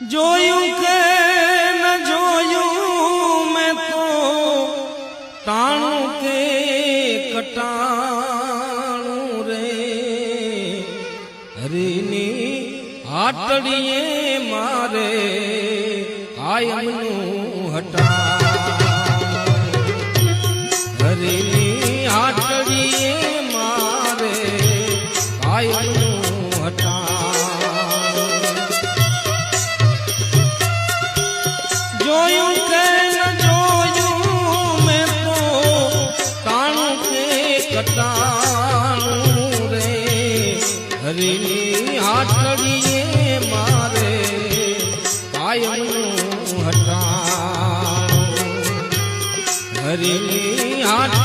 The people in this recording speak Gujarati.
જોયું કે ન જોયું મેં તો તાણું કે કટાણું રે હરીની હાટડીએ મારે કાયમનું હટાણ હરીની હાટડીએ મારે કાયમનું હટાણ જોયું કે ન જોયું મેં તો તાણું કે કટાણું રે હરીની હાટડીએ મારે કાયમનું હટાણ હરીની હાટ